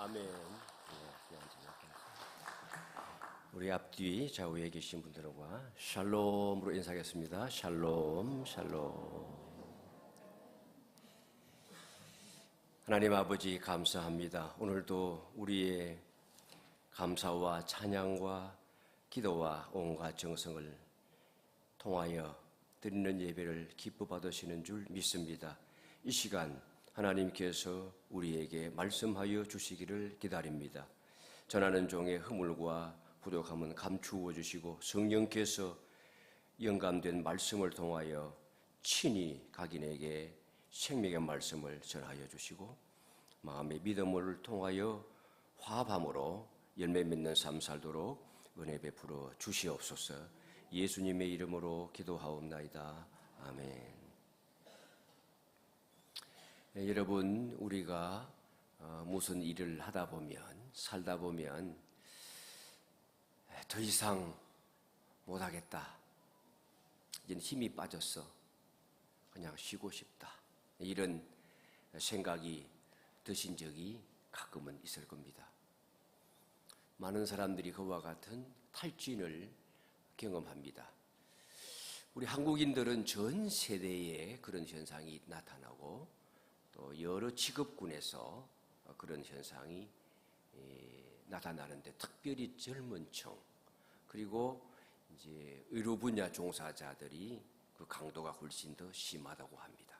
아멘. 우리 앞뒤 좌우에 계신 분들과 샬롬으로 인사하겠습니다. 샬롬, 샬롬. 하나님 아버지 감사합니다. 오늘도 우리의 감사와 찬양과 기도와 온갖 정성을 통하여 드리는 예배를 기뻐 받으시는 줄 믿습니다. 이 시간 하나님께서 우리에게 말씀하여 주시기를 기다립니다. 전하는 종의 허물과 부족함은 감추어 주시고 성령께서 영감된 말씀을 통하여 친히 각인에게 생명의 말씀을 전하여 주시고 마음의 믿음을 통하여 화합함으로 열매 맺는 삶 살도록 은혜 베풀어 주시옵소서. 예수님의 이름으로 기도하옵나이다. 아멘. 여러분, 우리가 무슨 일을 하다 보면, 살다 보면 더 이상 못하겠다, 이제 힘이 빠졌어, 그냥 쉬고 싶다, 이런 생각이 드신 적이 가끔은 있을 겁니다. 많은 사람들이 그와 같은 탈진을 경험합니다. 우리 한국인들은 전 세대에 그런 현상이 나타나고 또 여러 직업군에서 그런 현상이 나타나는데, 특별히 젊은 층 그리고 이제 의료 분야 종사자들이 그 강도가 훨씬 더 심하다고 합니다.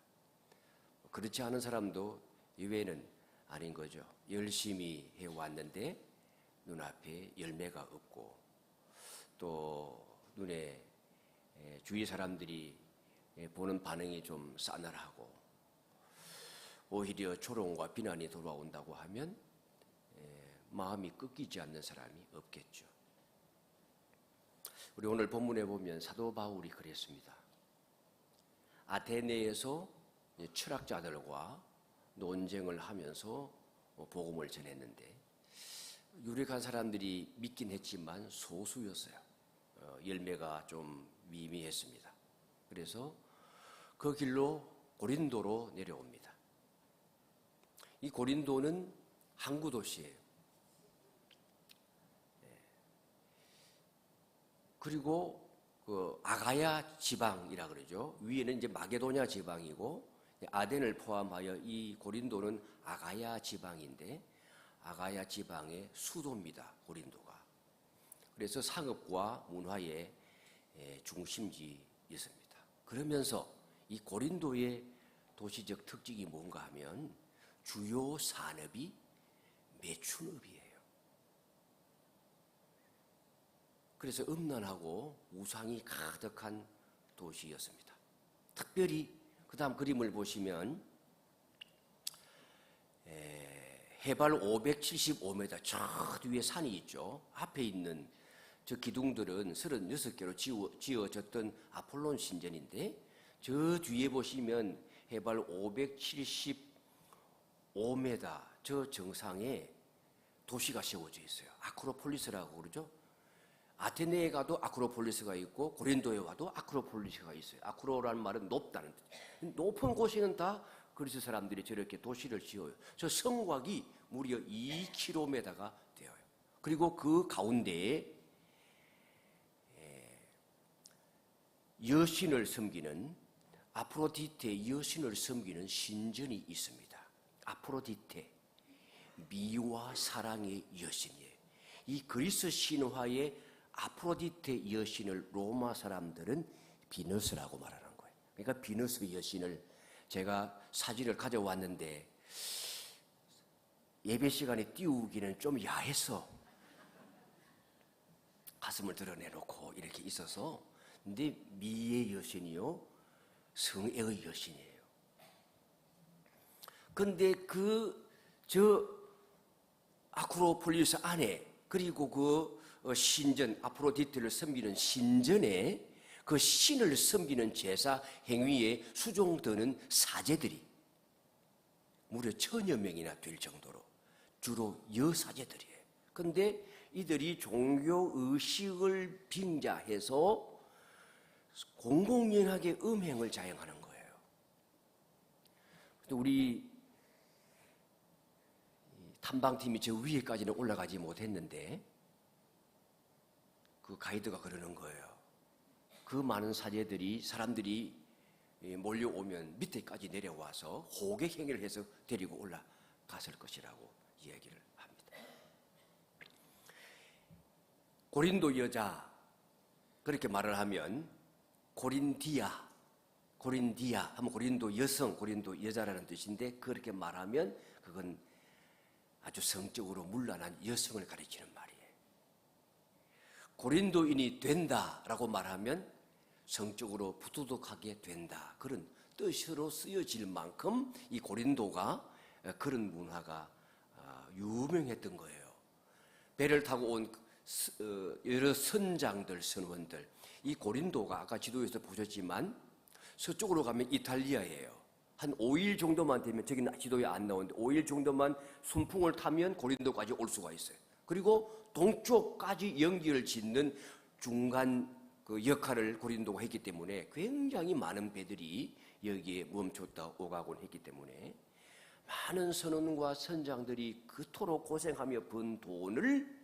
그렇지 않은 사람도 이외에는 아닌 거죠. 열심히 해왔는데 눈앞에 열매가 없고 또 눈에 주위 사람들이 보는 반응이 좀 싸늘하고 오히려 조롱과 비난이 돌아온다고 하면 마음이 꺾이지 않는 사람이 없겠죠. 우리 오늘 본문에 보면 사도 바울이 그랬습니다. 아테네에서 철학자들과 논쟁을 하면서 복음을 전했는데 유력한 사람들이 믿긴 했지만 소수였어요. 열매가 좀 미미했습니다. 그래서 그 길로 고린도로 내려옵니다. 이 고린도는 항구 도시예요. 그리고 그 아가야 지방이라 그러죠. 위에는 이제 마게도냐 지방이고 아덴을 포함하여 이 고린도는 아가야 지방인데 아가야 지방의 수도입니다. 고린도가. 그래서 상업과 문화의 중심지였습니다. 그러면서 이 고린도의 도시적 특징이 뭔가 하면 주요 산업이 매춘업이에요. 그래서 음란하고 우상이 가득한 도시였습니다. 특별히 그 다음 그림을 보시면 해발 575m 저 뒤에 산이 있죠. 앞에 있는 저 기둥들은 36개로 지어졌던 아폴론 신전인데 저 뒤에 보시면 해발 575m 저 정상에 도시가 세워져 있어요. 아크로폴리스라고 그러죠. 아테네에 가도 아크로폴리스가 있고 고린도에 와도 아크로폴리스가 있어요. 아크로라는 말은 높다는 뜻. 높은 곳에는 다 그리스 사람들이 저렇게 도시를 지어요. 저 성곽이 무려 2km가 되어요. 그리고 그 가운데에 여신을 섬기는 아프로디테 여신을 섬기는 신전이 있습니다. 아프로디테, 미와 사랑의 여신이에요. 이 그리스 신화의 아프로디테 여신을 로마 사람들은 비너스라고 말하는 거예요. 그러니까 비너스 여신을 제가 사진을 가져왔는데 예배 시간에 띄우기는 좀 야해서 가슴을 드러내놓고 이렇게 있어서, 근데 미의 여신이요 성애의 여신이에요. 근데 저 아크로폴리스 안에 그리고 그 신전 아프로디테를 섬기는 신전에 그 신을 섬기는 제사 행위에 수종드는 사제들이 무려 1000여 명이나 될 정도로 주로 여사제들이에요. 그런데 이들이 종교의식을 빙자해서 공공연하게 음행을 자행하는 거예요. 우리 탐방팀이 저 위에까지는 올라가지 못했는데 그 가이드가 그러는 거예요. 그 많은 사람들이 몰려오면 밑에까지 내려와서 호객 행위를 해서 데리고 올라갔을 것이라고 이야기를 합니다. 고린도 여자, 그렇게 말을 하면 고린디아 하면 고린도 여성, 고린도 여자라는 뜻인데, 그렇게 말하면 그건 아주 성적으로 문란한 여성을 가리키는 말이에요. 고린도인이 된다라고 말하면 성적으로 부도덕하게 된다, 그런 뜻으로 쓰여질 만큼 이 고린도가 그런 문화가 유명했던 거예요. 배를 타고 온 여러 선장들, 선원들, 이 고린도가 아까 지도에서 보셨지만 서쪽으로 가면 이탈리아예요. 한 5일 정도만 되면, 저기는 지도에 안 나오는데 5일 정도만 순풍을 타면 고린도까지 올 수가 있어요. 그리고 동쪽까지 연기를 짓는 중간 그 역할을 고린도가 했기 때문에 굉장히 많은 배들이 여기에 멈췄다 오가곤 했기 때문에 많은 선원과 선장들이 그토록 고생하며 번 돈을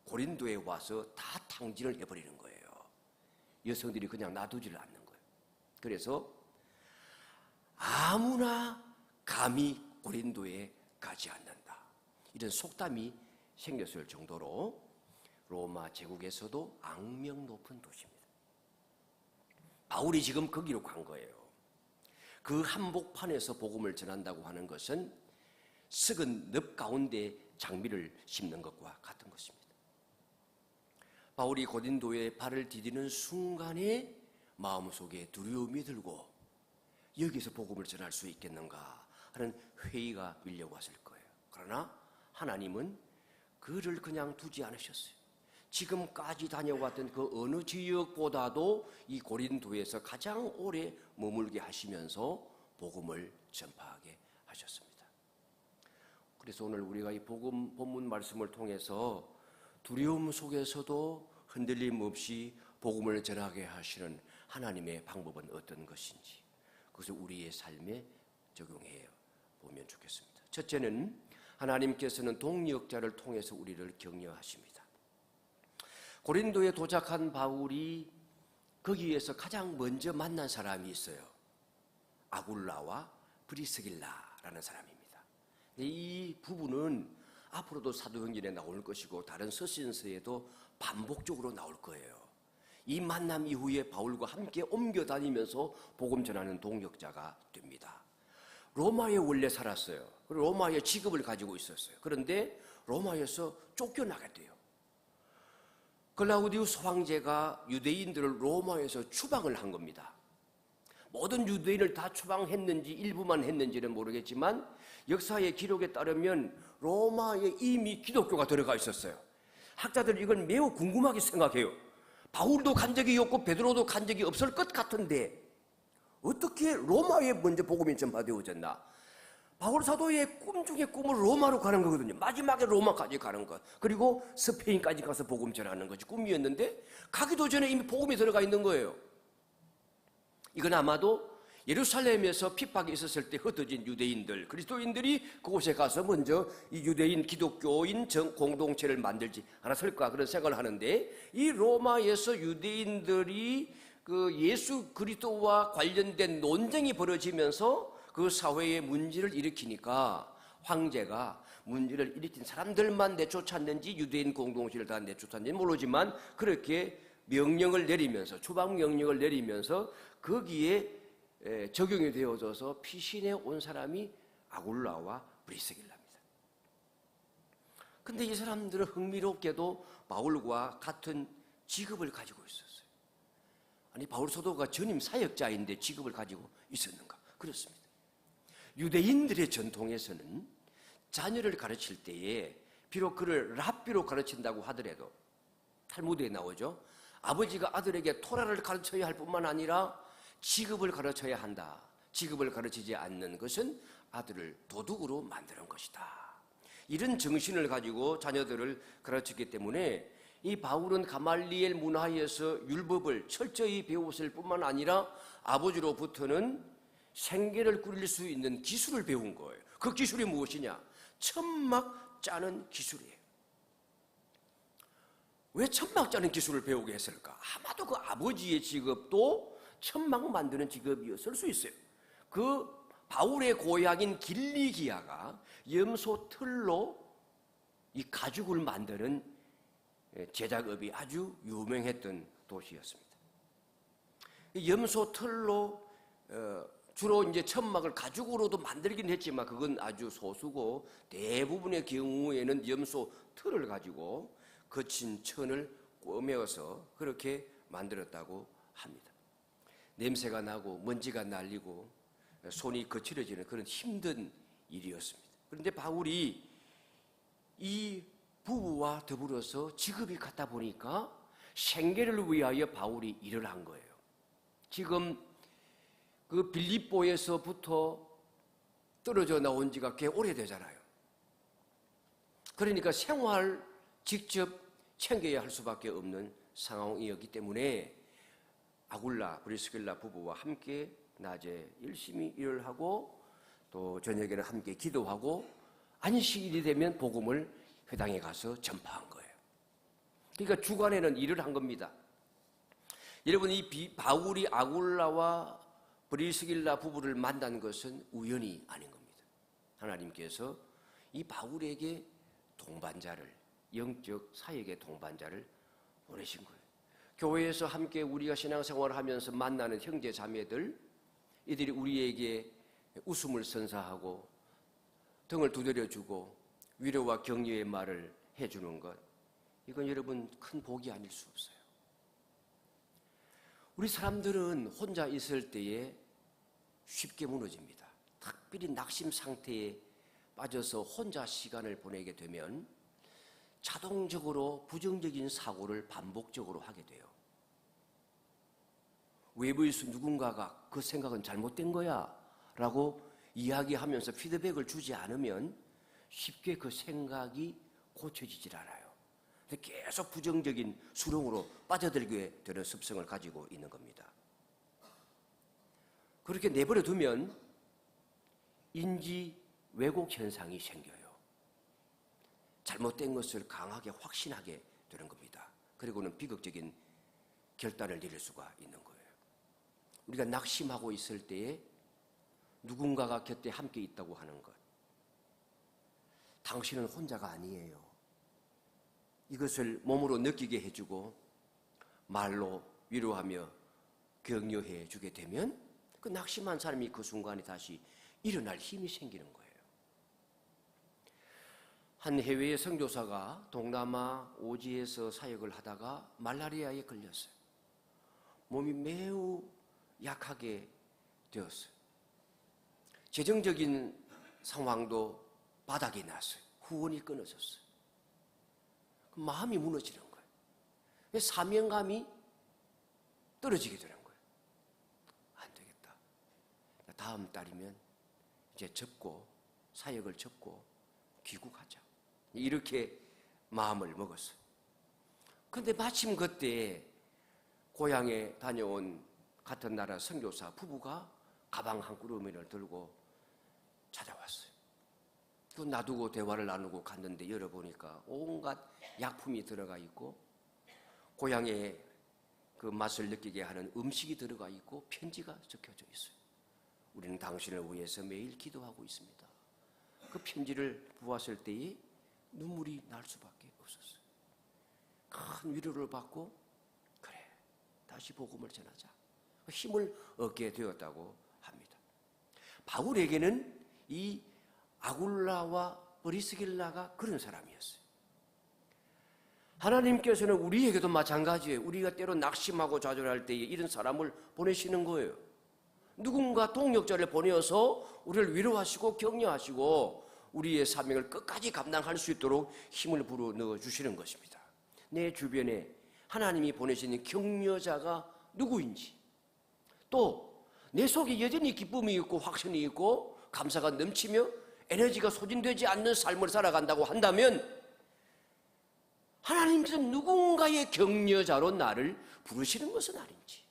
고린도에 와서 다 탕진을 해버리는 거예요. 여성들이 그냥 놔두지를 않는 거예요. 그래서 아무나 감히 고린도에 가지 않는다, 이런 속담이 생겼을 정도로 로마 제국에서도 악명 높은 도시입니다. 바울이 지금 거기로 간 거예요. 그 한복판에서 복음을 전한다고 하는 것은 썩은 늪 가운데 장미를 심는 것과 같은 것입니다. 바울이 고린도에 발을 디디는 순간에 마음속에 두려움이 들고 여기서 복음을 전할 수 있겠는가 하는 회의가 밀려왔을 거예요. 그러나 하나님은 그를 그냥 두지 않으셨어요. 지금까지 다녀왔던 그 어느 지역보다도 이 고린도에서 가장 오래 머물게 하시면서 복음을 전파하게 하셨습니다. 그래서 오늘 우리가 이 복음 본문 말씀을 통해서 두려움 속에서도 흔들림 없이 복음을 전하게 하시는 하나님의 방법은 어떤 것인지, 그것을 우리의 삶에 적용해 보면 좋겠습니다. 첫째는 하나님께서는 동역자를 통해서 우리를 격려하십니다. 고린도에 도착한 바울이 거기에서 가장 먼저 만난 사람이 있어요. 아굴라와 브리스길라라는 사람입니다. 이 부부는 앞으로도 사도행전에 나올 것이고 다른 서신서에도 반복적으로 나올 거예요. 이 만남 이후에 바울과 함께 옮겨 다니면서 복음 전하는 동역자가 됩니다. 로마에 원래 살았어요. 로마의 직업을 가지고 있었어요. 그런데 로마에서 쫓겨나게 돼요. 클라우디우스 황제가 유대인들을 로마에서 추방을 한 겁니다. 모든 유대인을 다 추방했는지 일부만 했는지는 모르겠지만 역사의 기록에 따르면 로마에 이미 기독교가 들어가 있었어요. 학자들이 이걸 매우 궁금하게 생각해요. 바울도 간 적이 없고 베드로도 간 적이 없을 것 같은데 어떻게 로마에 먼저 복음이 전파되어졌나? 바울 사도의 꿈 중에 꿈은 로마로 가는 거거든요. 마지막에 로마까지 가는 것, 그리고 스페인까지 가서 복음 전하는 것이 꿈이었는데 가기도 전에 이미 복음이 들어가 있는 거예요. 이건 아마도 예루살렘에서 핍박이 있었을 때 흩어진 유대인들, 그리스도인들이 그곳에 가서 먼저 이 유대인 기독교인 공동체를 만들지 않았을까, 그런 생각을 하는데, 이 로마에서 유대인들이 그 예수 그리스도와 관련된 논쟁이 벌어지면서 그 사회에 문제를 일으키니까 황제가 문제를 일으킨 사람들만 내쫓았는지 유대인 공동체를 다 내쫓았는지 모르지만 그렇게 명령을 내리면서, 추방 명령을 내리면서 거기에 적용이 되어져서 피신해 온 사람이 아굴라와 브리스길라입니다. 근데 이 사람들은 흥미롭게도 바울과 같은 직업을 가지고 있었어요. 아니, 바울 사도가 전임 사역자인데 직업을 가지고 있었는가? 그렇습니다. 유대인들의 전통에서는 자녀를 가르칠 때에 비록 그를 랍비로 가르친다고 하더라도, 탈무드에 나오죠. 아버지가 아들에게 토라를 가르쳐야 할 뿐만 아니라 직업을 가르쳐야 한다. 직업을 가르치지 않는 것은 아들을 도둑으로 만드는 것이다. 이런 정신을 가지고 자녀들을 가르치기 때문에 이 바울은 가말리엘 문화에서 율법을 철저히 배웠을 뿐만 아니라 아버지로부터는 생계를 꾸릴 수 있는 기술을 배운 거예요. 그 기술이 무엇이냐? 천막 짜는 기술이에요. 왜 천막 짜는 기술을 배우게 했을까? 아마도 그 아버지의 직업도 천막 만드는 직업이었을 수 있어요. 그 바울의 고향인 길리기아가 염소 털로 이 가죽을 만드는 제작업이 아주 유명했던 도시였습니다. 염소 털로 주로 이제 천막을 가죽으로도 만들긴 했지만 그건 아주 소수고, 대부분의 경우에는 염소 털을 가지고 거친 천을 꿰매어서 그렇게 만들었다고 합니다. 냄새가 나고 먼지가 날리고 손이 거칠어지는 그런 힘든 일이었습니다. 그런데 바울이 이 부부와 더불어서 직업이 같다 보니까 생계를 위하여 바울이 일을 한 거예요. 지금 그 빌립보에서부터 떨어져 나온 지가 꽤 오래되잖아요. 그러니까 생활 직접 챙겨야 할 수밖에 없는 상황이었기 때문에 아굴라, 브리스길라 부부와 함께 낮에 열심히 일을 하고 또 저녁에는 함께 기도하고 안식일이 되면 복음을 회당에 가서 전파한 거예요. 그러니까 주간에는 일을 한 겁니다. 여러분, 이 바울이 아굴라와 브리스길라 부부를 만난 것은 우연이 아닌 겁니다. 하나님께서 이 바울에게 동반자를, 영적 사역의 동반자를 보내신 거예요. 교회에서 함께 우리가 신앙생활을 하면서 만나는 형제 자매들, 이들이 우리에게 웃음을 선사하고 등을 두드려주고 위로와 격려의 말을 해주는 것, 이건 여러분 큰 복이 아닐 수 없어요. 우리 사람들은 혼자 있을 때에 쉽게 무너집니다. 특별히 낙심 상태에 빠져서 혼자 시간을 보내게 되면 자동적으로 부정적인 사고를 반복적으로 하게 돼요. 외부에서 누군가가 그 생각은 잘못된 거야 라고 이야기하면서 피드백을 주지 않으면 쉽게 그 생각이 고쳐지질 않아요. 계속 부정적인 수렁으로 빠져들게 되는 습성을 가지고 있는 겁니다. 그렇게 내버려 두면 인지 왜곡 현상이 생겨요. 잘못된 것을 강하게 확신하게 되는 겁니다. 그리고는 비극적인 결단을 내릴 수가 있는 거예요. 우리가 낙심하고 있을 때에 누군가가 곁에 함께 있다고 하는 것, 당신은 혼자가 아니에요. 이것을 몸으로 느끼게 해주고 말로 위로하며 격려해 주게 되면 그 낙심한 사람이 그 순간에 다시 일어날 힘이 생기는 거예요. 한 해외의 선교사가 동남아 오지에서 사역을 하다가 말라리아에 걸렸어요. 몸이 매우 약하게 되었어요. 재정적인 상황도 바닥이 났어요. 후원이 끊어졌어요. 마음이 무너지는 거예요. 사명감이 떨어지게 되는 거예요. 안 되겠다. 다음 달이면 이제 접고 사역을 접고 귀국하자. 이렇게 마음을 먹었어요. 그런데 마침 그때 고향에 다녀온 같은 나라 선교사 부부가 가방 한 꾸러미를 들고 찾아왔어요. 그 놔두고 대화를 나누고 갔는데 열어보니까 온갖 약품이 들어가 있고 고향의 그 맛을 느끼게 하는 음식이 들어가 있고 편지가 적혀져 있어요. 우리는 당신을 위해서 매일 기도하고 있습니다. 그 편지를 보았을 때에 눈물이 날 수밖에 없었어요. 큰 위로를 받고 그래, 다시 복음을 전하자. 힘을 얻게 되었다고 합니다. 바울에게는 이 아굴라와 브리스길라가 그런 사람이었어요. 하나님께서는 우리에게도 마찬가지예요. 우리가 때로 낙심하고 좌절할 때에 이런 사람을 보내시는 거예요. 누군가 동력자를 보내어서 우리를 위로하시고 격려하시고 우리의 사명을 끝까지 감당할 수 있도록 힘을 불어넣어 주시는 것입니다. 내 주변에 하나님이 보내시는 격려자가 누구인지, 또 내 속에 여전히 기쁨이 있고 확신이 있고 감사가 넘치며 에너지가 소진되지 않는 삶을 살아간다고 한다면 하나님께서 누군가의 격려자로 나를 부르시는 것은 아닌지,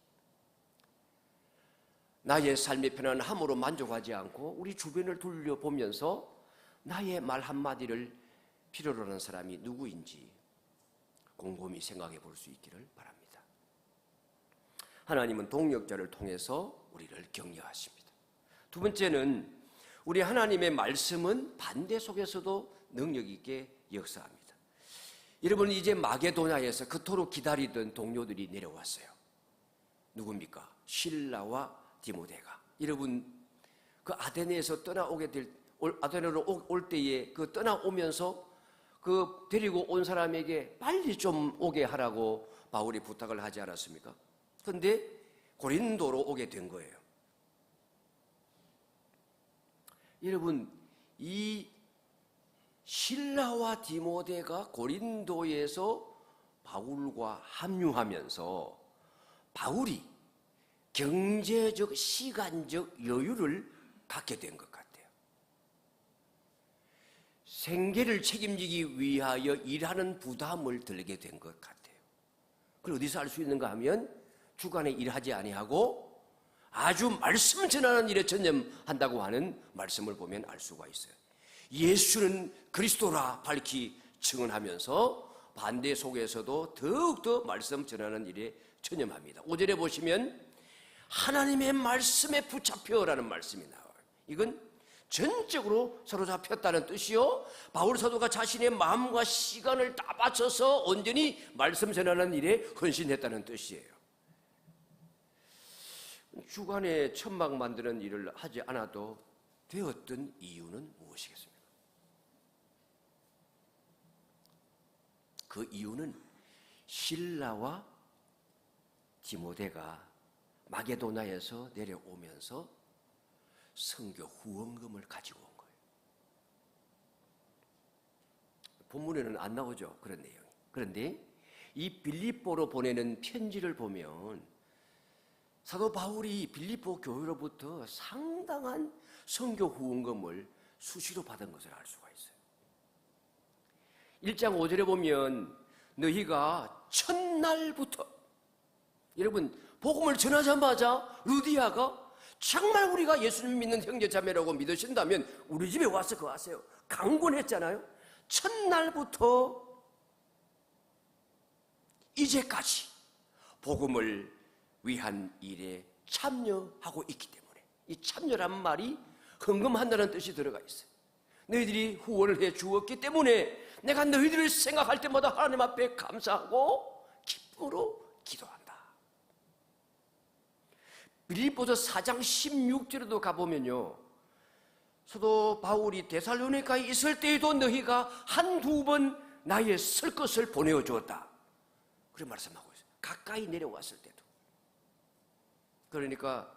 나의 삶의 편안함으로 만족하지 않고 우리 주변을 둘러보면서 나의 말 한마디를 필요로 하는 사람이 누구인지 곰곰이 생각해 볼 수 있기를 바랍니다. 하나님은 동력자를 통해서 우리를 격려하십니다. 두 번째는 우리 하나님의 말씀은 반대 속에서도 능력 있게 역사합니다. 여러분, 이제 마게도냐에서 그토록 기다리던 동료들이 내려왔어요. 누굽니까? 실라와 디모데가. 여러분, 그 아테네에서 아테네로 올 때에 그 떠나오면서 그 데리고 온 사람에게 빨리 좀 오게 하라고 바울이 부탁을 하지 않았습니까? 그런데 고린도로 오게 된 거예요. 여러분, 이 실라와 디모데가 고린도에서 바울과 합류하면서 바울이 경제적, 시간적 여유를 갖게 된 것 같아요. 생계를 책임지기 위하여 일하는 부담을 들게 된 것 같아요. 그걸 어디서 알 수 있는가 하면 주간에 일하지 아니하고 아주 말씀 전하는 일에 전념한다고 하는 말씀을 보면 알 수가 있어요. 예수는 그리스도라 밝히 증언하면서 반대 속에서도 더욱더 말씀 전하는 일에 전념합니다. 5절에 보시면 하나님의 말씀에 붙잡혀라는 말씀이 나와요. 이건 전적으로 사로잡혔다는 뜻이요, 바울 사도가 자신의 마음과 시간을 다 바쳐서 온전히 말씀 전하는 일에 헌신했다는 뜻이에요. 주간에 천막 만드는 일을 하지 않아도 되었던 이유는 무엇이겠습니까? 그 이유는 실라와 디모데가 마게도나에서 내려오면서 선교 후원금을 가지고 온 거예요. 본문에는 안 나오죠, 그런 내용이. 그런데 이 빌립보로 보내는 편지를 보면 사도 바울이 빌립보 교회로부터 상당한 선교 후원금을 수시로 받은 것을 알 수가 있어요. 1장 5절에 보면 너희가 첫날부터, 여러분 복음을 전하자마자 루디아가 정말 우리가 예수님 믿는 형제자매라고 믿으신다면 우리 집에 와서 거하세요, 강권했잖아요. 첫날부터 이제까지 복음을 위한 일에 참여하고 있기 때문에, 이 참여란 말이 헌금한다는 뜻이 들어가 있어요. 너희들이 후원을 해 주었기 때문에 내가 너희들을 생각할 때마다 하나님 앞에 감사하고 기쁨으로 기도한다. 빌립보서 4장 16절에도 가보면요, 사도 바울이 데살로니가에 있을 때에도 너희가 한두 번 나의 쓸 것을 보내어 주었다, 그런 말씀하고 있어요. 가까이 내려왔을 때도. 그러니까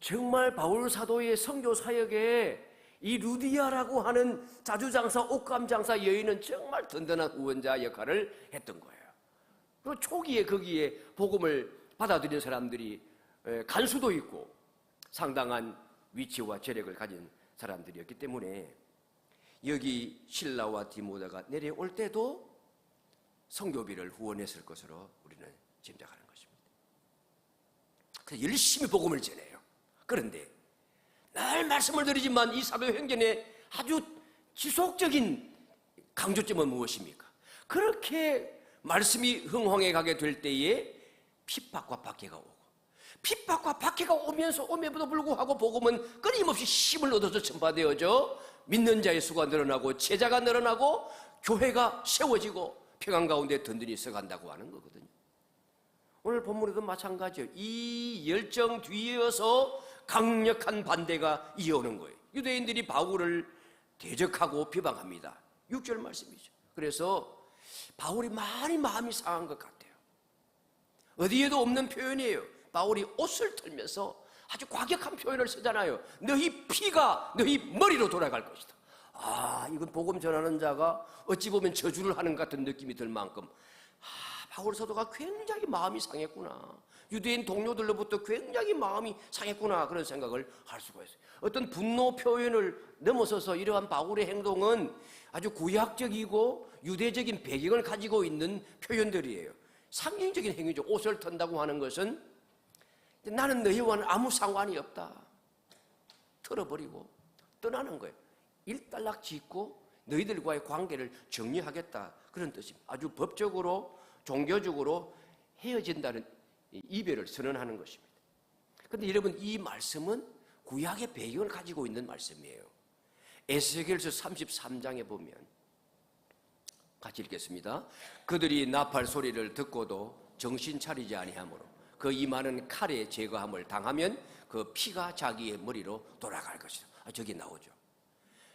정말 바울 사도의 선교 사역에 이 루디아라고 하는 자주장사, 옷감장사 여인은 정말 든든한 후원자 역할을 했던 거예요. 그리고 초기에 거기에 복음을 받아들인 사람들이 간수도 있고 상당한 위치와 재력을 가진 사람들이었기 때문에 여기 실라와 디모데가 내려올 때도 선교비를 후원했을 것으로 우리는 짐작하는 것입니다. 그래서 열심히 복음을 전해요. 그런데 늘 말씀을 드리지만 이 사도행전의 아주 지속적인 강조점은 무엇입니까? 그렇게 말씀이 흥황해 가게 될 때에 핍박과 박해가 오고, 핍박과 박해가 오면서도 불구하고 복음은 끊임없이 힘을 얻어서 전파되어져 믿는 자의 수가 늘어나고 제자가 늘어나고 교회가 세워지고 평안 가운데 든든히 서간다고 하는 거거든요. 오늘 본문에도 마찬가지예요. 이 열정 뒤이어서 강력한 반대가 이어오는 거예요. 유대인들이 바울을 대적하고 비방합니다. 6절 말씀이죠. 그래서 바울이 많이 마음이 상한 것 같아요. 어디에도 없는 표현이에요. 바울이 옷을 털면서 아주 과격한 표현을 쓰잖아요. 너희 피가 너희 머리로 돌아갈 것이다. 이건 복음 전하는 자가 어찌 보면 저주를 하는 것 같은 느낌이 들 만큼 바울 사도가 굉장히 마음이 상했구나, 유대인 동료들로부터 굉장히 마음이 상했구나, 그런 생각을 할 수가 있어요. 어떤 분노 표현을 넘어서서 이러한 바울의 행동은 아주 구약적이고 유대적인 배경을 가지고 있는 표현들이에요. 상징적인 행위죠. 옷을 턴다고 하는 것은 나는 너희와는 아무 상관이 없다, 털어버리고 떠나는 거예요. 일단락 짓고 너희들과의 관계를 정리하겠다, 그런 뜻입니다. 아주 법적으로 종교적으로 헤어진다는 이별을 선언하는 것입니다. 그런데 여러분, 이 말씀은 구약의 배경을 가지고 있는 말씀이에요. 에스겔서 33장에 보면 같이 읽겠습니다. 그들이 나팔 소리를 듣고도 정신 차리지 아니하므로 그 이마는 칼에 제거함을 당하면 그 피가 자기의 머리로 돌아갈 것이다. 저기 나오죠.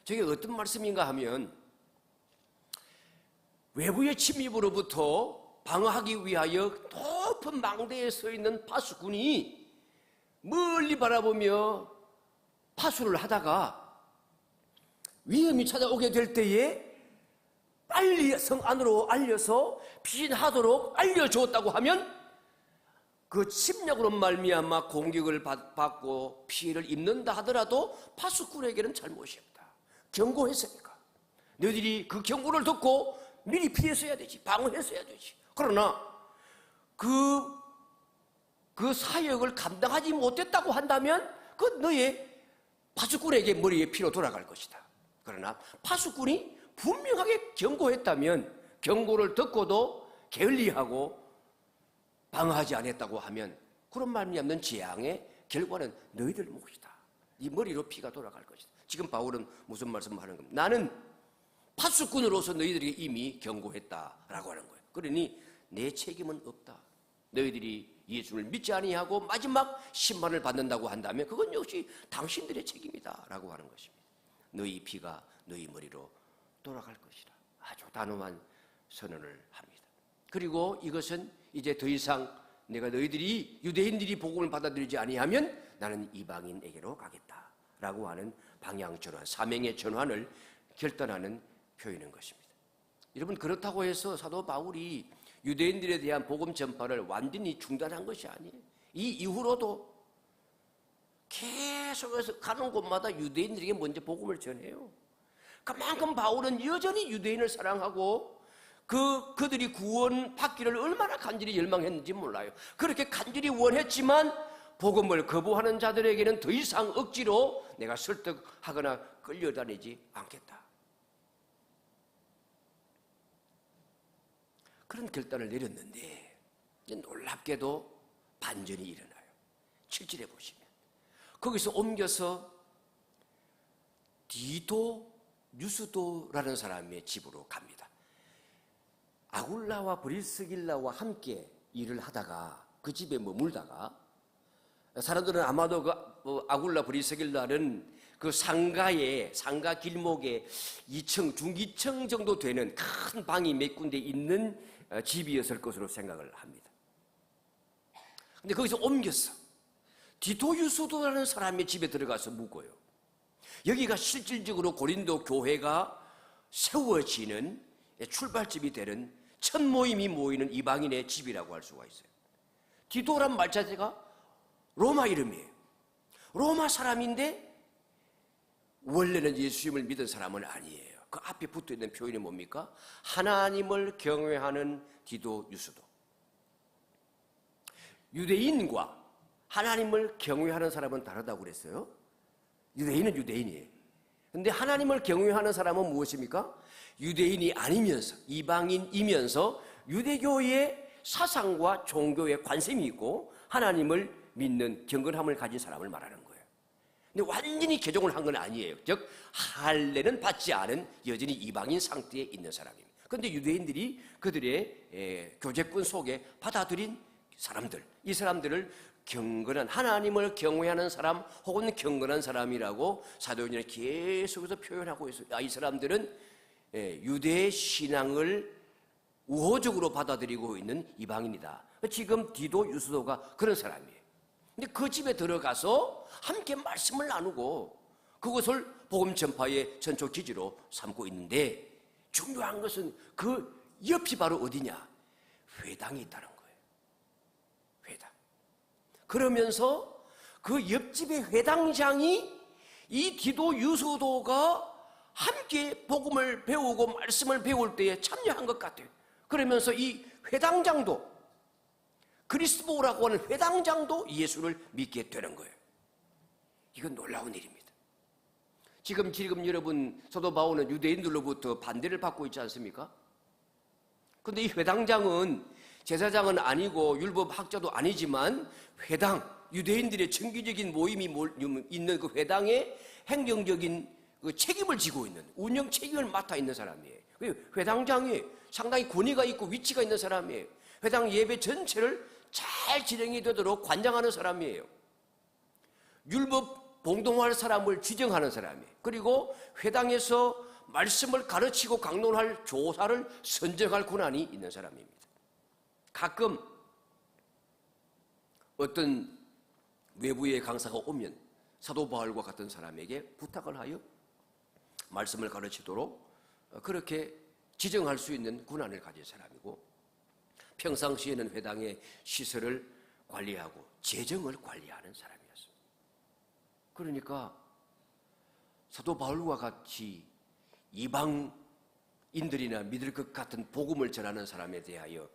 저게 어떤 말씀인가 하면 외부의 침입으로부터 방어하기 위하여 높은 망대에 서 있는 파수꾼이 멀리 바라보며 파수를 하다가 위험이 찾아오게 될 때에 빨리 성 안으로 알려서 피신하도록 알려주었다고 하면 그 침략으로 말미암아 공격을 받고 피해를 입는다 하더라도 파수꾼에게는 잘못이 없다. 경고했으니까 너희들이 그 경고를 듣고 미리 피했어야 되지, 방어했어야 되지. 그러나 그 사역을 감당하지 못했다고 한다면 그 너의 파수꾼에게 머리에 피로 돌아갈 것이다. 그러나 파수꾼이 분명하게 경고했다면 경고를 듣고도 게을리하고 방어하지 않았다고 하면 그런 말미암는 재앙의 결과는 너희들 몫이다. 네 머리로 피가 돌아갈 것이다. 지금 바울은 무슨 말씀을 하는 겁니까? 나는 파수꾼으로서 너희들에게 이미 경고했다라고 하는 거예요. 그러니 내 책임은 없다. 너희들이 예수를 믿지 아니하고 마지막 심판을 받는다고 한다면 그건 역시 당신들의 책임이다 라고 하는 것입니다. 너희 피가 너희 머리로 돌아갈 것이라. 아주 단호한 선언을 합니다. 그리고 이것은 이제 더 이상 내가 너희들이 유대인들이 복음을 받아들이지 아니하면 나는 이방인에게로 가겠다라고 하는 방향 전환, 사명의 전환을 결단하는 표현인 것입니다. 여러분, 그렇다고 해서 사도 바울이 유대인들에 대한 복음 전파를 완전히 중단한 것이 아니에요. 이 이후로도 계속해서 가는 곳마다 유대인들에게 먼저 복음을 전해요. 그만큼 바울은 여전히 유대인을 사랑하고 그들이 구원받기를 얼마나 간절히 열망했는지 몰라요. 그렇게 간절히 원했지만 복음을 거부하는 자들에게는 더 이상 억지로 내가 설득하거나 끌려다니지 않겠다. 그런 결단을 내렸는데 놀랍게도 반전이 일어나요. 7절에 보시면 거기서 옮겨서 디도 유스도라는 사람의 집으로 갑니다. 아굴라와 브리스길라와 함께 일을 하다가 그 집에 머물다가 사람들은 아마도 그 아굴라 브리스길라는 그 상가 길목에 2층, 중2층 정도 되는 큰 방이 몇 군데 있는 집이었을 것으로 생각을 합니다. 근데 거기서 옮겼어. 디도 유스도라는 사람의 집에 들어가서 묵어요. 여기가 실질적으로 고린도 교회가 세워지는 출발점이 되는 첫 모임이 모이는 이방인의 집이라고 할 수가 있어요. 디도란 말 자체가 로마 이름이에요. 로마 사람인데 원래는 예수님을 믿은 사람은 아니에요. 그 앞에 붙어있는 표현이 뭡니까? 하나님을 경외하는 디도 유스도. 유대인과 하나님을 경외하는 사람은 다르다고 그랬어요. 유대인은 유대인이에요. 그런데 하나님을 경외하는 사람은 무엇입니까? 유대인이 아니면서 이방인이면서 유대교의 사상과 종교에 관심이 있고 하나님을 믿는 경건함을 가진 사람을 말하는 거예요. 근데 완전히 개종을 한 건 아니에요. 즉 할례는 받지 않은 여전히 이방인 상태에 있는 사람입니다. 그런데 유대인들이 그들의 교제권 속에 받아들인 사람들, 이 사람들을 경건한 하나님을 경외하는 사람 혹은 경건한 사람이라고 사도행전에 계속해서 표현하고 있어요. 이 사람들은 유대 신앙을 우호적으로 받아들이고 있는 이방인이다. 지금 디도 유스도가 그런 사람이에요. 근데 그 집에 들어가서 함께 말씀을 나누고 그것을 복음 전파의 전초 기지로 삼고 있는데 중요한 것은 그 옆이 바로 어디냐? 회당이 있다는 거예요. 회당. 그러면서 그 옆집의 회당장이 이 디도 유스도가 함께 복음을 배우고 말씀을 배울 때에 참여한 것 같아요. 그러면서 이 회당장도 그리스도라고 하는 회당장도 예수를 믿게 되는 거예요. 이건 놀라운 일입니다. 지금 여러분 사도 바울은 유대인들로부터 반대를 받고 있지 않습니까? 그런데 이 회당장은 제사장은 아니고 율법학자도 아니지만 회당, 유대인들의 정기적인 모임이 있는 그 회당의 행정적인 그 책임을 지고 있는, 운영 책임을 맡아 있는 사람이에요. 회당장이 상당히 권위가 있고 위치가 있는 사람이에요. 회당 예배 전체를 잘 진행이 되도록 관장하는 사람이에요. 율법 봉동할 사람을 지정하는 사람이에요. 그리고 회당에서 말씀을 가르치고 강론할 교사를 선정할 권한이 있는 사람입니다. 가끔 어떤 외부의 강사가 오면 사도 바울과 같은 사람에게 부탁을 하여 말씀을 가르치도록 그렇게 지정할 수 있는 권한을 가진 사람이고, 평상시에는 회당의 시설을 관리하고 재정을 관리하는 사람이었습니다. 그러니까 사도 바울과 같이 이방인들이나 믿을 것 같은 복음을 전하는 사람에 대하여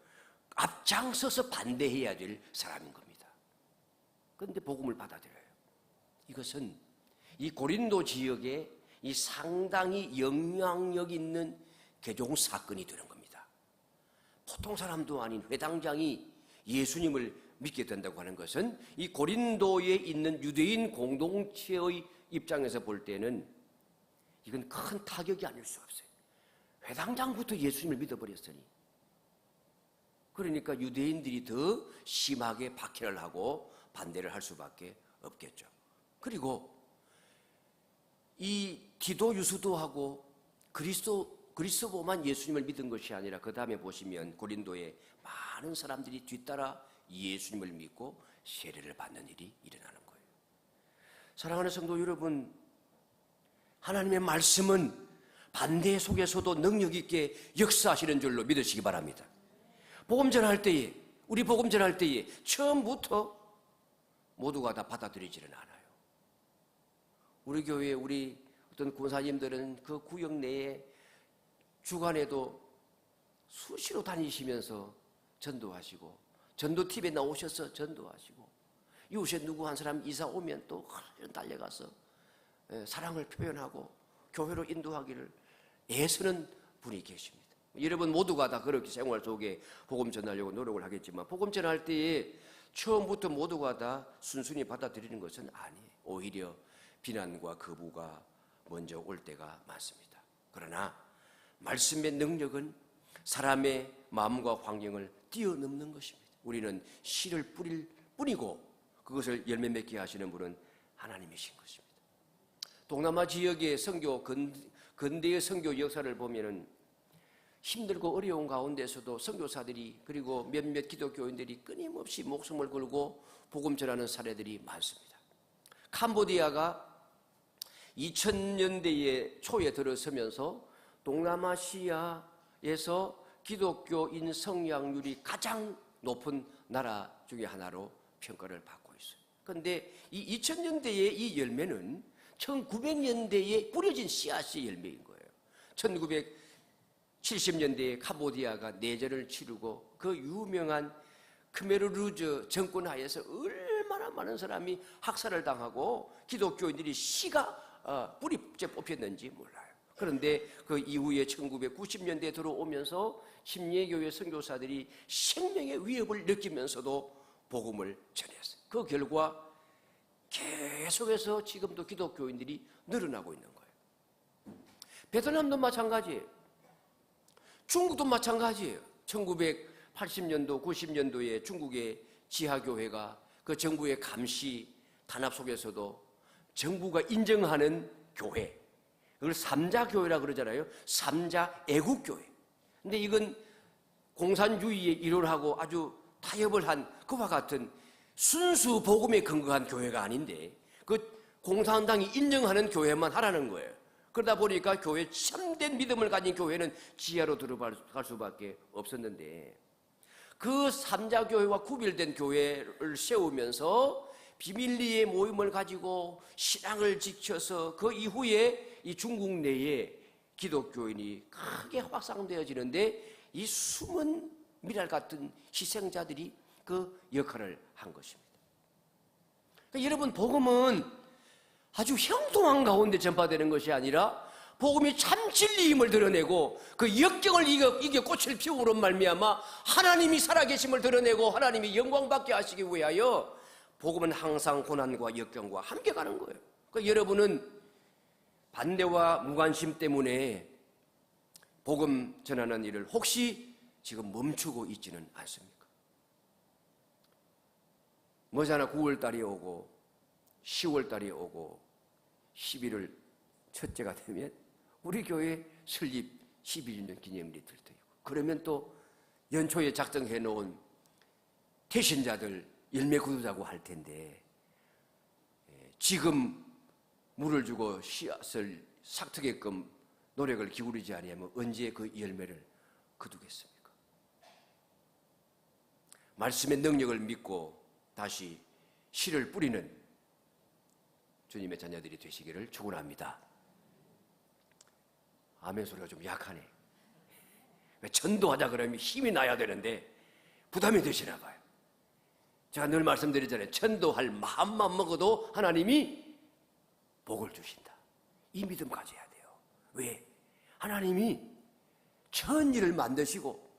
앞장서서 반대해야 될 사람인 겁니다. 그런데 복음을 받아들여요. 이것은 이 고린도 지역에 이 상당히 영향력 있는 개종 사건이 되는 겁니다. 보통 사람도 아닌 회당장이 예수님을 믿게 된다고 하는 것은 이 고린도에 있는 유대인 공동체의 입장에서 볼 때는 이건 큰 타격이 아닐 수 없어요. 회당장부터 예수님을 믿어버렸으니, 그러니까 유대인들이 더 심하게 박해를 하고 반대를 할 수밖에 없겠죠. 그리고 이 디도 유수도하고 그리스도만 예수님을 믿은 것이 아니라 그 다음에 보시면 고린도에 많은 사람들이 뒤따라 예수님을 믿고 세례를 받는 일이 일어나는 거예요. 사랑하는 성도 여러분, 하나님의 말씀은 반대 속에서도 능력 있게 역사하시는 줄로 믿으시기 바랍니다. 복음 전할 때에, 우리 복음 전할 때에 처음부터 모두가 다 받아들이지는 않아요. 우리 교회 우리 어떤 권사님들은 그 구역 내에 주간에도 수시로 다니시면서 전도하시고, 전도팀에 나오셔서 전도하시고, 이웃에 누구 한 사람 이사 오면 또 달려가서 사랑을 표현하고 교회로 인도하기를 애쓰는 분이 계십니다. 여러분 모두가 다 그렇게 생활 속에 복음 전하려고 노력을 하겠지만, 복음 전할 때에 처음부터 모두가 다 순순히 받아들이는 것은 아니에요. 오히려 비난과 거부가 먼저 올 때가 많습니다. 그러나 말씀의 능력은 사람의 마음과 환경을 뛰어넘는 것입니다. 우리는 씨를 뿌릴 뿐이고 그것을 열매 맺게 하시는 분은 하나님이신 것입니다. 동남아 지역의 선교, 근대의 선교 역사를 보면은 힘들고 어려운 가운데서도 선교사들이, 그리고 몇몇 기독교인들이 끊임없이 목숨을 걸고 복음 전하는 사례들이 많습니다. 캄보디아가 2000년대의 초에 들어서면서 동남아시아에서 기독교인 성장률이 가장 높은 나라 중에 하나로 평가를 받고 있어요. 그런데 이 2000년대의 이 열매는 1900년대에 뿌려진 씨앗의 열매인 거예요. 1970년대에 캄보디아가 내전을 치르고 그 유명한 크메르루즈 정권 하에서 얼마나 많은 사람이 학살을 당하고 기독교인들이 씨가 뿌리째 뽑혔는지 몰라요. 그런데 그 이후에 1990년대에 들어오면서 침례교회 선교사들이 생명의 위협을 느끼면서도 복음을 전했어요. 그 결과 계속해서 지금도 기독교인들이 늘어나고 있는 거예요. 베트남도 마찬가지예요. 중국도 마찬가지예요. 1980년도, 90년도에 중국의 지하교회가 그 정부의 감시 탄압 속에서도 정부가 인정하는 교회, 그걸 삼자교회라 그러잖아요. 삼자 애국교회. 근데 이건 공산주의의 일원하고 아주 타협을 한 그와 같은 순수 복음에 근거한 교회가 아닌데 그 공산당이 인정하는 교회만 하라는 거예요. 그러다 보니까 교회 참된 믿음을 가진 교회는 지하로 들어갈 수밖에 없었는데, 그 삼자교회와 구별된 교회를 세우면서 비밀리에 모임을 가지고 신앙을 지켜서 그 이후에 이 중국 내에 기독교인이 크게 확산되어지는데 이 숨은 미랄 같은 희생자들이 그 역할을 한 것입니다. 그러니까 여러분, 복음은 아주 형통한 가운데 전파되는 것이 아니라 복음이 참 진리임을 드러내고 그 역경을 이겨 꽃을 피우므로 말미암아 하나님이 살아계심을 드러내고 하나님이 영광받게 하시기 위하여 복음은 항상 고난과 역경과 함께 가는 거예요. 그러니까 여러분은 반대와 무관심 때문에 복음 전하는 일을 혹시 지금 멈추고 있지는 않습니까? 머지않아 9월달이 오고 10월달이 오고 11월 첫째가 되면 우리 교회 설립 11주년 기념일이 될 테고, 그러면 또 연초에 작정해 놓은 태신자들 열매 거두자고 할 텐데, 지금 물을 주고 씨앗을 삭트게끔 노력을 기울이지 아니하면 언제 그 열매를 거두겠습니까? 말씀의 능력을 믿고 다시 씨를 뿌리는 주님의 자녀들이 되시기를 축원합니다. 아멘 소리가 좀 약하네. 전도하자 그러면 힘이 나야 되는데 부담이 되시나 봐요. 제가 늘 말씀드리잖아요. 전도할 마음만 먹어도 하나님이 복을 주신다. 이 믿음 가져야 돼요. 왜? 하나님이 천지를 만드시고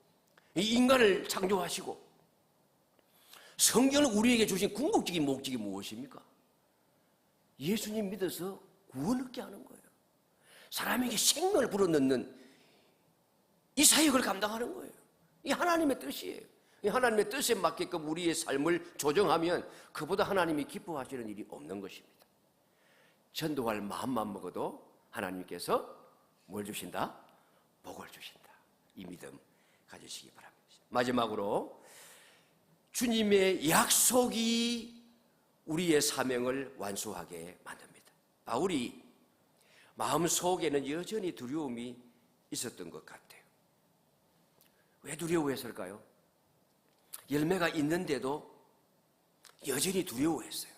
이 인간을 창조하시고 성경을 우리에게 주신 궁극적인 목적이 무엇입니까? 예수님 믿어서 구원 얻게 하는 거예요. 사람에게 생명을 불어넣는 이 사역을 감당하는 거예요. 이게 하나님의 뜻이에요. 이 하나님의 뜻에 맞게끔 우리의 삶을 조정하면 그보다 하나님이 기뻐하시는 일이 없는 것입니다. 전도할 마음만 먹어도 하나님께서 뭘 주신다? 복을 주신다. 이 믿음 가지시기 바랍니다. 마지막으로 주님의 약속이 우리의 사명을 완수하게 만듭니다. 바울이 마음속에는 여전히 두려움이 있었던 것 같아요. 왜 두려워했을까요? 열매가 있는데도 여전히 두려워했어요.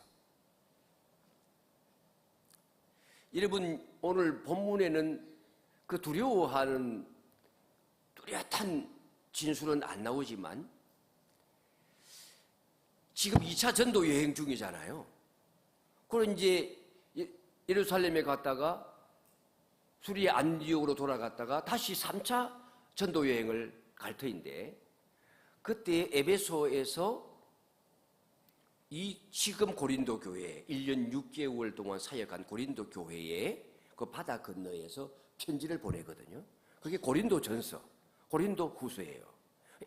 여러분, 오늘 본문에는 그 두려워하는 뚜렷한 진술은 안 나오지만 지금 2차 전도 여행 중이잖아요. 그럼 이제 예루살렘에 갔다가 수리의 안디옥으로 돌아갔다가 다시 3차 전도 여행을 갈 터인데, 그때 에베소에서 이 지금 고린도 교회 1년 6개월 동안 사역한 고린도 교회에 그 바다 건너에서 편지를 보내거든요. 그게 고린도전서, 고린도후서예요.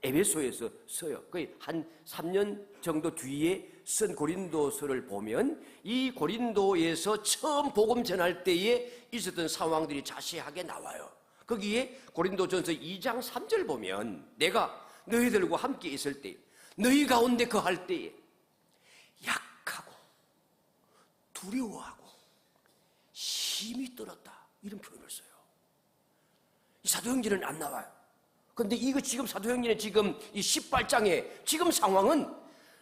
에베소에서 써요. 거의 한 3년 정도 뒤에 쓴 고린도서를 보면 이 고린도에서 처음 복음 전할 때에 있었던 상황들이 자세하게 나와요. 거기에 고린도전서 2장 3절 보면 내가 너희들과 함께 있을 때 너희 가운데 거할 때에 약하고 두려워하고 힘이 떨었다, 이런 표현을 써요. 이 사도행전은 안 나와요. 그런데 이거 지금 사도행전의 지금 이 18장의 지금 상황은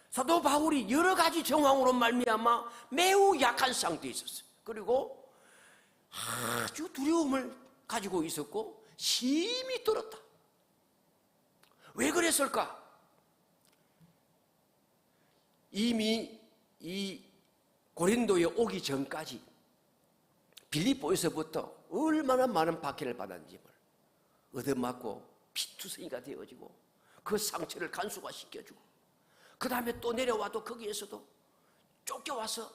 사도 바울이 여러 가지 정황으로 말미암아 매우 약한 상태에 있었어요. 그리고 아주 두려움을 가지고 있었고 힘이 떨었다. 왜 그랬을까? 이미 이 고린도에 오기 전까지 빌립보에서부터 얼마나 많은 박해를 받았는지 얻어맞고 피투성이가 되어지고 그 상처를 간수화시켜주고 그 다음에 또 내려와도 거기에서도 쫓겨와서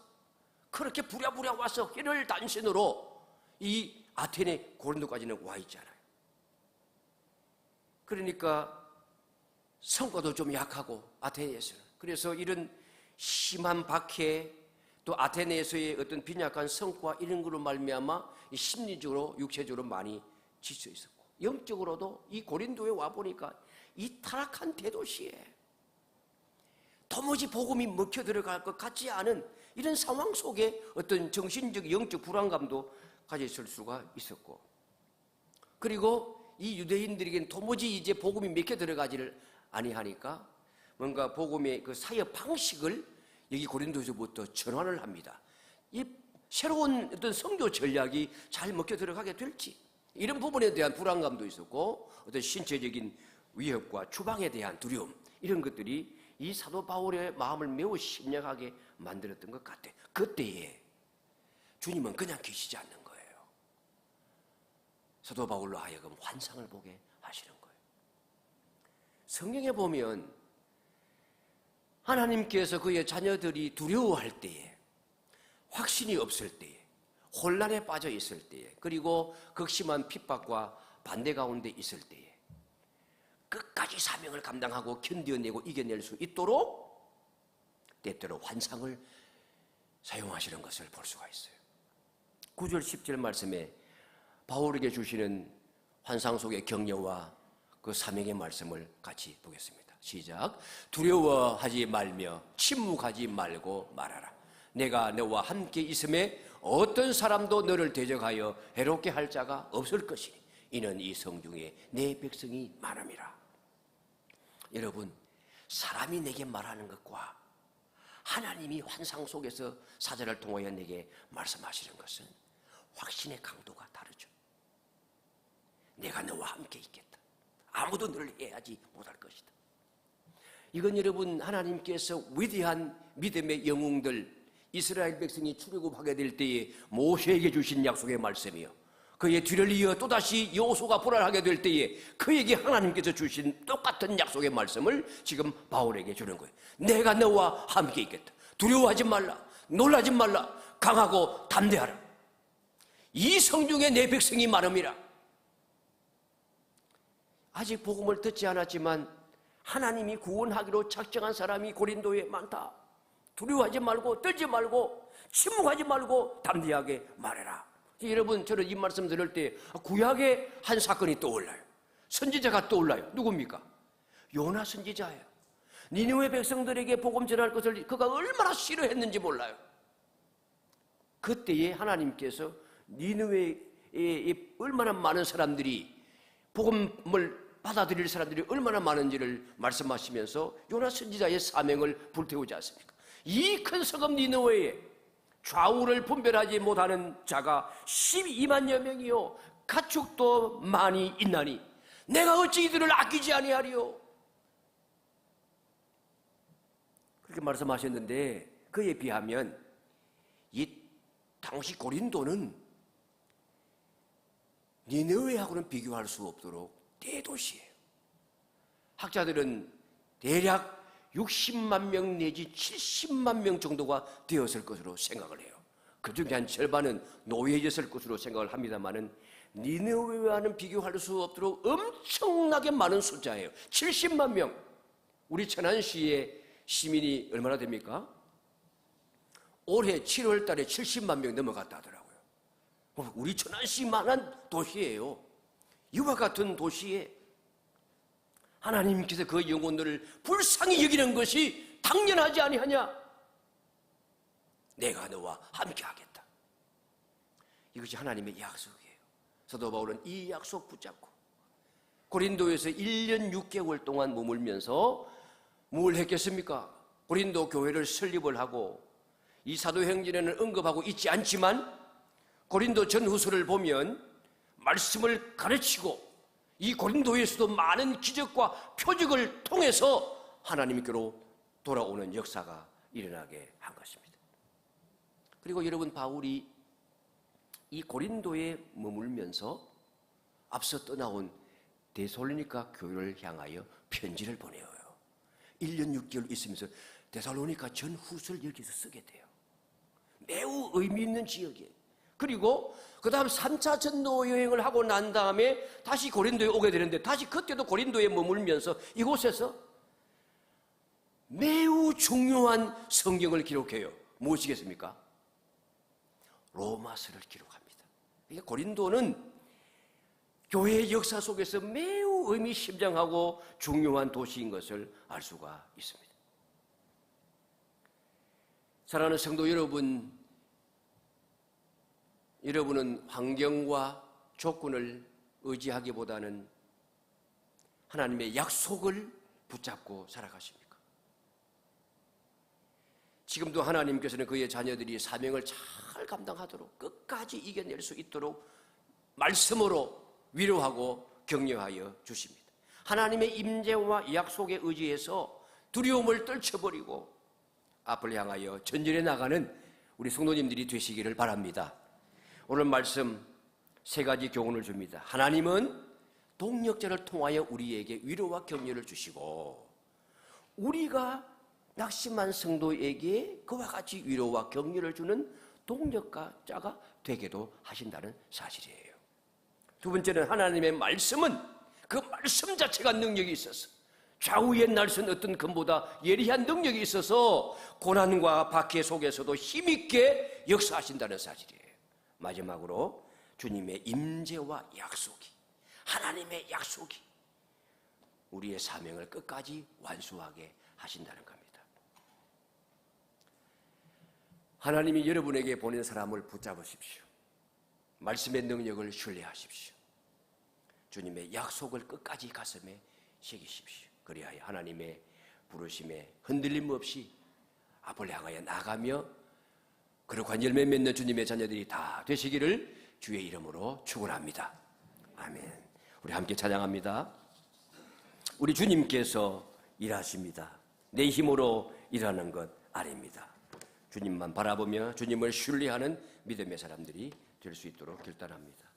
그렇게 부랴부랴 와서 혈을 단신으로 이 아테네 고린도까지는 와 있잖아요. 그러니까 성과도 좀 약하고 아테네에서는, 그래서 이런 심한 박해 또 아테네에서의 어떤 빈약한 성과 이런 걸로 말미암아 심리적으로 육체적으로 많이 지쳐 있었고, 영적으로도 이 고린도에 와보니까 이 타락한 대도시에 도무지 복음이 먹혀 들어갈 것 같지 않은 이런 상황 속에 어떤 정신적 영적 불안감도 가졌을 수가 있었고, 그리고 이 유대인들에게는 도무지 이제 복음이 먹혀 들어가지를 아니하니까 뭔가 복음의 그 사역 방식을 여기 고린도에서부터 전환을 합니다. 이 새로운 어떤 선교 전략이 잘 먹혀 들어가게 될지, 이런 부분에 대한 불안감도 있었고 어떤 신체적인 위협과 추방에 대한 두려움, 이런 것들이 이 사도 바울의 마음을 매우 심령하게 만들었던 것 같아요. 그때에 주님은 그냥 계시지 않는 거예요. 사도 바울로 하여금 환상을 보게 하시는 거예요. 성경에 보면 하나님께서 그의 자녀들이 두려워할 때에, 확신이 없을 때에, 혼란에 빠져 있을 때에, 그리고 극심한 핍박과 반대 가운데 있을 때에 끝까지 사명을 감당하고 견뎌내고 이겨낼 수 있도록 때때로 환상을 사용하시는 것을 볼 수가 있어요. 9절 10절 말씀에 바울에게 주시는 환상 속의 격려와 그 사명의 말씀을 같이 보겠습니다. 시작. 두려워하지 말며 침묵하지 말고 말하라. 내가 너와 함께 있음에 어떤 사람도 너를 대적하여 해롭게 할 자가 없을 것이니 이는 이 성중에 내 백성이 많음이라. 여러분, 사람이 내게 말하는 것과 하나님이 환상 속에서 사자를 통하여 내게 말씀하시는 것은 확신의 강도가 다르죠. 내가 너와 함께 있겠다. 아무도 너를 해하지 못할 것이다. 이건 여러분, 하나님께서 위대한 믿음의 영웅들 이스라엘 백성이 출애굽하게 될 때에 모세에게 주신 약속의 말씀이요, 그의 뒤를 이어 또다시 여호수아가 불안하게 될 때에 그에게 하나님께서 주신 똑같은 약속의 말씀을 지금 바울에게 주는 거예요. 내가 너와 함께 있겠다. 두려워하지 말라. 놀라지 말라. 강하고 담대하라. 이 성중에 내 백성이 많음이라. 아직 복음을 듣지 않았지만 하나님이 구원하기로 작정한 사람이 고린도에 많다. 두려워하지 말고 떨지 말고 침묵하지 말고 담대하게 말해라. 여러분, 저는 이 말씀 들을 때 구약의 한 사건이 떠올라요. 선지자가 떠올라요. 누굽니까? 요나 선지자예요. 니느웨 백성들에게 복음 전할 것을 그가 얼마나 싫어했는지 몰라요. 그때에 하나님께서 니느웨에 얼마나 많은 사람들이 복음을 받아들일 사람들이 얼마나 많은지를 말씀하시면서 요나 선지자의 사명을 불태우지 않습니까? 이 큰 성읍 니느웨에 좌우를 분별하지 못하는 자가 12만여 명이요 가축도 많이 있나니 내가 어찌 이들을 아끼지 아니하리요. 그렇게 말씀하셨는데 그에 비하면 이 당시 고린도는 니느웨하고는 비교할 수 없도록 대도시예요. 학자들은 대략 60만 명 내지 70만 명 정도가 되었을 것으로 생각을 해요. 그중에 한 절반은 노예였을 것으로 생각을 합니다만은 니느웨와는 비교할 수 없도록 엄청나게 많은 숫자예요. 70만 명. 우리 천안시의 시민이 얼마나 됩니까? 올해 7월 달에 70만 명 넘어갔다 하더라고요. 우리 천안시만한 도시예요. 이와 같은 도시에 하나님께서 그 영혼들을 불쌍히 여기는 것이 당연하지 아니하냐? 내가 너와 함께 하겠다. 이것이 하나님의 약속이에요. 사도 바울은 이 약속 붙잡고 고린도에서 1년 6개월 동안 머물면서 뭘 했겠습니까? 고린도 교회를 설립을 하고 이 사도행전에는 언급하고 있지 않지만 고린도 전후서를 보면 말씀을 가르치고 이 고린도에서도 많은 기적과 표적을 통해서 하나님께로 돌아오는 역사가 일어나게 한 것입니다. 그리고 여러분, 바울이 이 고린도에 머물면서 앞서 떠나온 데살로니가 교회를 향하여 편지를 보내요. 1년 6개월 있으면서 데살로니가 전후서를 여기서 쓰게 돼요. 매우 의미 있는 지역이에요. 그리고 그 다음 3차 전도 여행을 하고 난 다음에 다시 고린도에 오게 되는데 다시 그때도 고린도에 머물면서 이곳에서 매우 중요한 성경을 기록해요. 무엇이겠습니까? 로마서를 기록합니다. 그러니까 고린도는 교회의 역사 속에서 매우 의미심장하고 중요한 도시인 것을 알 수가 있습니다. 사랑하는 성도 여러분, 여러분은 환경과 조건을 의지하기보다는 하나님의 약속을 붙잡고 살아가십니까? 지금도 하나님께서는 그의 자녀들이 사명을 잘 감당하도록 끝까지 이겨낼 수 있도록 말씀으로 위로하고 격려하여 주십니다. 하나님의 임재와 약속에 의지해서 두려움을 떨쳐버리고 앞을 향하여 전진해 나가는 우리 성도님들이 되시기를 바랍니다. 오늘 말씀 세 가지 교훈을 줍니다. 하나님은 동력자를 통하여 우리에게 위로와 격려를 주시고, 우리가 낙심한 성도에게 그와 같이 위로와 격려를 주는 동력자가 되게도 하신다는 사실이에요. 두 번째는 하나님의 말씀은 그 말씀 자체가 능력이 있어서, 좌우의 날선 어떤 금보다 예리한 능력이 있어서 고난과 박해 속에서도 힘있게 역사하신다는 사실이에요. 마지막으로 주님의 임재와 약속이, 하나님의 약속이 우리의 사명을 끝까지 완수하게 하신다는 겁니다. 하나님이 여러분에게 보낸 사람을 붙잡으십시오. 말씀의 능력을 신뢰하십시오. 주님의 약속을 끝까지 가슴에 새기십시오. 그리하여 하나님의 부르심에 흔들림 없이 앞을 향하여 나가며 거룩한 열매 맺는 주님의 자녀들이 다 되시기를 주의 이름으로 축원합니다. 아멘. 우리 함께 찬양합니다. 우리 주님께서 일하십니다. 내 힘으로 일하는 것 아닙니다. 주님만 바라보며 주님을 신뢰하는 믿음의 사람들이 될 수 있도록 결단합니다.